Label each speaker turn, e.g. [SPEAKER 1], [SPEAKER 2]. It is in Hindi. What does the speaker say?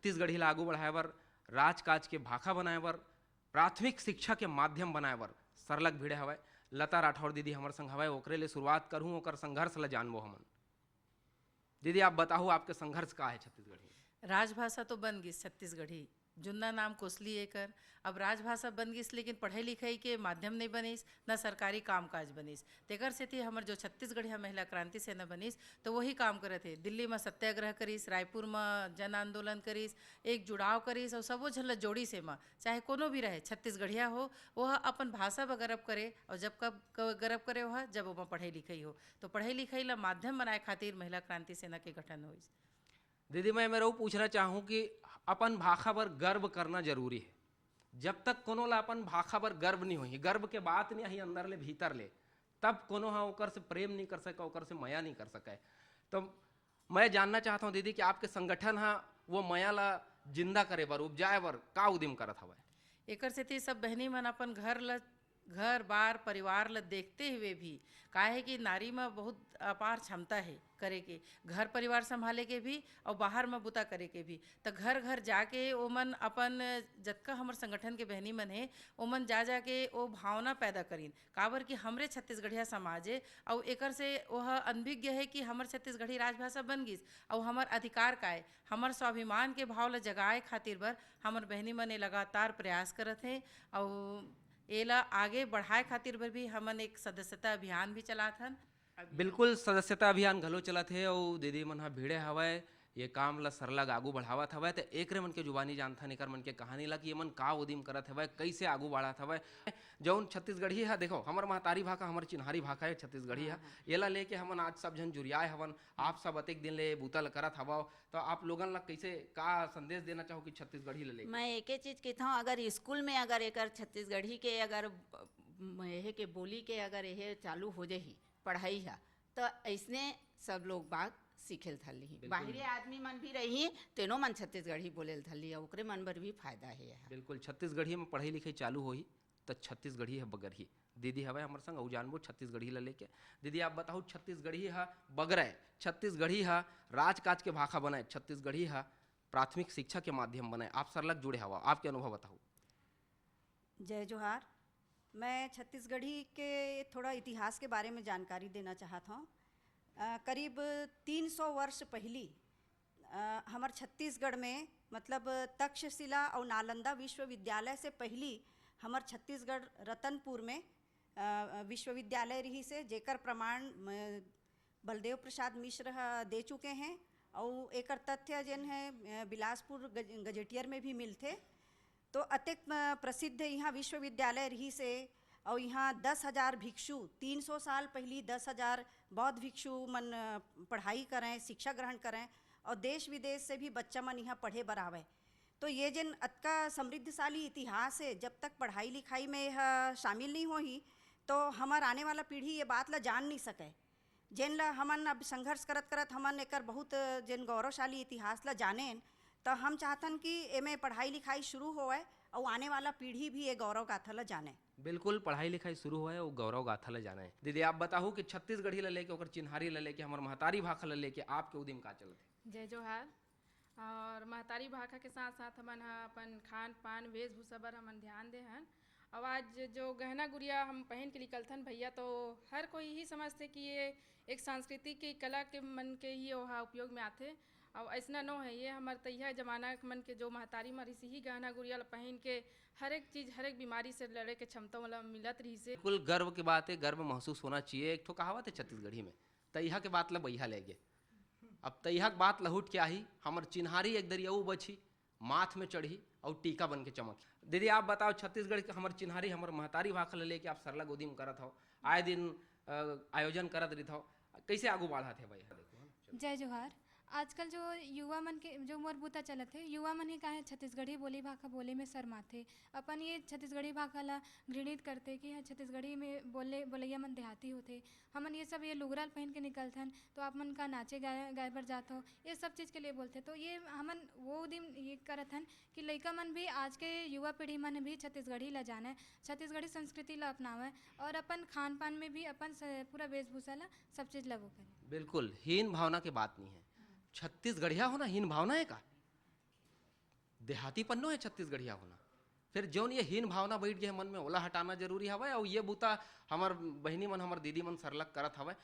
[SPEAKER 1] छत्तीसगढ़ी ला आगू बढ़ाए बर, राजकाज के भाखा बनाए बर, प्राथमिक शिक्षा के माध्यम बनाए बर सरलग भिड़े हवय। लता राठौर दीदी हमर संग हवय, ओकरे ले शुरुआत करहूँ, ओकर संघर्ष ला जानबो हमन। दीदी आप बताओ आपके संघर्ष का है छत्तीसगढ़ी में?
[SPEAKER 2] राजभाषा तो बन गई छत्तीसगढ़ी, जुन्ना नाम कोसली एकर। अब राजभाषा बन गई लेकिन पढ़ाई लिखाई के माध्यम नहीं बनिस, न सरकारी कामकाज बनिस। तेकर सेती हमर जो छत्तीसगढ़िया महिला क्रांति सेना बनिस तो वही काम करे थे। दिल्ली में सत्याग्रह करिस, रायपुर में जन आंदोलन करिस, एक जुड़ाव करिस और सबो झन ल जोड़ी से में, चाहे कोनो भी रहे छत्तीसगढ़िया हो, वह अपन भाषा पर गर्व करे। और जब कब गर्व करे वह जब ओमा पढ़ाई लिखाई हो, तो पढ़ाई लिखाई ला माध्यम बनाए खातिर महिला क्रांति सेना के गठन होइस।
[SPEAKER 1] दीदी मैं मेरा वो पूछना चाहूँ कि अपन भाषा पर गर्व करना जरूरी है। जब तक कोनो ला अपन भाषा पर गर्व नहीं होही, गर्व के बात नहीं आही अंदर ले भीतर ले, तब कोनो हा ओकर से प्रेम नहीं कर सका, ओकर से माया नहीं कर सके। तो मैं जानना चाहता हूँ दीदी कि आपके संगठन हा वो माया ला जिंदा करे बर, उपजाए बर का उद्यम करत हवय?
[SPEAKER 2] एकर सेती सब बहनी मन अपन घर बार परिवार ल देखते हुए भी, काहे कि नारी में बहुत अपार क्षमता है करे के, घर परिवार संभाले के भी और बाहर में बुता करे के भी। तो घर घर जाके ओमन अपन जतका हमर संगठन के बहनी मन है ओमन जा के वो भावना पैदा करीन, काबर कि हमरे छत्तीसगढ़िया समाज है और एकर से वह अनभिज्ञ है कि हमर छत्तीसगढ़ी राजभाषा बन गिस और हमर अधिकार का है। हमर स्वाभिमान के भाव ल जगाए खातिर बर हमर बहनी मन लगातार प्रयास करत हैं और एला आगे बढ़ाए खातिर बर भी हमन एक सदस्यता अभियान भी चलात हन।
[SPEAKER 1] बिल्कुल सदस्यता अभियान घलो चलत है और दीदी मन हा भिड़े हवय, ये काम ला सरलग आगू बढ़ावत हवय। तो एकरे मन के जुबानी जानथन, एकर मन के कहानी ला कि ये मन का उद्यम करत हवय, कैसे आगू बढ़त हवय। जौन छत्तीसगढ़ी है, देखो हमर महतारी भाषा, हमर चिन्हारी भाषा है छत्तीसगढ़ी है, एला लेके हमन आज सब जन जुरियाए हवन। आप सब अतेक दिन ले बूता ल करत हवो, तो आप लोगन ला कैसे का संदेश देना चाहो कि छत्तीसगढ़ी ले?
[SPEAKER 3] मैं एक चीज कहता हूँ, अगर स्कूल में अगर एकर छत्तीसगढ़ी के अगर यह के बोली के अगर यह चालू हो जाही पढ़ाई है तो ऐसने सब लोग बाग सीखेल थली, बाहरी आदमी मन भी रही तेनो मन छत्तीसगढ़ी बोलेल थली, ओकरे मन बर भी फायदा है।
[SPEAKER 1] बिल्कुल छत्तीसगढ़ी में पढ़ाई लिखाई चालू होही तो छत्तीसगढ़ी है बगरही। दीदी हवे हमर संग अउ जानबो छत्तीसगढ़ी ला लेके। दीदी आप बताओ छत्तीसगढ़ी है बगरे, छत्तीसगढ़ी है राजकाज के भाषा बनाए, छत्तीसगढ़ी है प्राथमिक शिक्षा के माध्यम बनाए, आप सरलग जुड़े हवा, आपके अनुभव बताओ।
[SPEAKER 4] जय जोहार। मैं छत्तीसगढ़ी के थोड़ा इतिहास के बारे में जानकारी देना चाहता हूँ। करीब 300 वर्ष पहली हमार छत्तीसगढ़ में मतलब तक्षशिला और नालंदा विश्वविद्यालय से पहली हमार छत्तीसगढ़ रतनपुर में विश्वविद्यालय रही से, जेकर प्रमाण बलदेव प्रसाद मिश्र दे चुके हैं और एकर तथ्य जन है बिलासपुर गजेटियर में भी मिलते। तो अतेक प्रसिद्ध यहाँ विश्वविद्यालय रही से और यहाँ 10,000 भिक्षु, 300 साल पहली 10,000 बौद्ध भिक्षु मन पढ़ाई करें, शिक्षा ग्रहण करें और देश विदेश से भी बच्चा मन यहाँ पढ़े बर आवे। तो ये जन अतका समृद्धशाली इतिहास है, जब तक पढ़ाई लिखाई में यह शामिल नहीं होही तो हमार आने वाला पीढ़ी ये बात ला जान नहीं सके। जिन ला हमन अब संघर्ष करत करत हमन एकर बहुत जिन गौरवशाली इतिहास ला जानेन, तो हम चाहतन कि एमे पढ़ाई लिखाई शुरू होए और आने वाला पीढ़ी भी ये गौरव गाथा ला जाने।
[SPEAKER 1] बिल्कुल पढ़ाई लिखाई शुरू हुआ है और गौरव गाथा ला जाना है। दीदी आप बताओ कि छत्तीसगढ़ी ला लेके, ओकर चिन्हारी ला लेके, हमार महतारी भाषा ला लेके आपके उद्यम का चलते?
[SPEAKER 5] जय जोहार। और महतारी भाषा के साथ साथ हमन अपन खान पान वेशभूषा पर हमन ध्यान दे हन। और आज जो गहना गुड़िया हम पहन के निकलथन भैया, तो हर कोई ही समझते कि ये एक सांस्कृतिक की कला के मन के ही वहाँ उपयोग में आते। और ऐसा न है, ये हमारे तैया जमाना मन के जो महतारी मरी से ही गहना गुड़िया पहन के हर एक चीज़, हर एक बीमारी से लड़े के क्षमता मतलब मिलत रही से।
[SPEAKER 1] बिल्कुल गर्व की बात है, गर्व महसूस होना चाहिए। एक ठो कहावत है छत्तीसगढ़ी में, तैया के बात ला बैहा ले गे। अब तैया के बात लहुट के आई, हमर चिन्हारी एक दरियाऊ बची, माथ में चढ़ी और टीका बन के चमकी। दीदी आप बताओ छत्तीसगढ़ के हमर चिन्हारी, हमर महतारी भाषा ला लेके आप सरलग उद्यम करत हो, आए दिन आयोजन करत रही हो, कैसे आगू बढ़ाते हैं भाई?
[SPEAKER 6] जय जोहार। आजकल जो युवा मन के जो मोर बूता चलत है, युवा मन ही काहे छत्तीसगढ़ी बोली भाषा बोले में शर्माथे, अपन ये छत्तीसगढ़ी भाषा ला घृणित करते कि छत्तीसगढ़ी में बोलैया मन देहाती होते। हमन ये सब ये लुगरा पहन के निकलथन तो आप मन का नाचे गाए बर जात हो, ये सब चीज़ के लिए बोलते। तो ये हमन वो दिन ये करत हन कि लइका मन भी, आज के युवा पीढ़ी मन भी छत्तीसगढ़ी ला जाने, छत्तीसगढ़ी संस्कृति ला अपनावे और अपन खान पान में भी अपन पूरा वेशभूषा ला सब चीज़ ला वो करें।
[SPEAKER 1] बिल्कुल हीन भावना की बात नहीं है, छत्तीसगढ़िया होना हीन भावना है का? देहाती पन्नो है छत्तीसगढ़िया होना। फिर जौन ये हीन भावना बैठ गए मन में ओला हटाना जरूरी हवय, और ये बूता हमर बहिनी मन हमर दीदी मन सरलग करत हवय।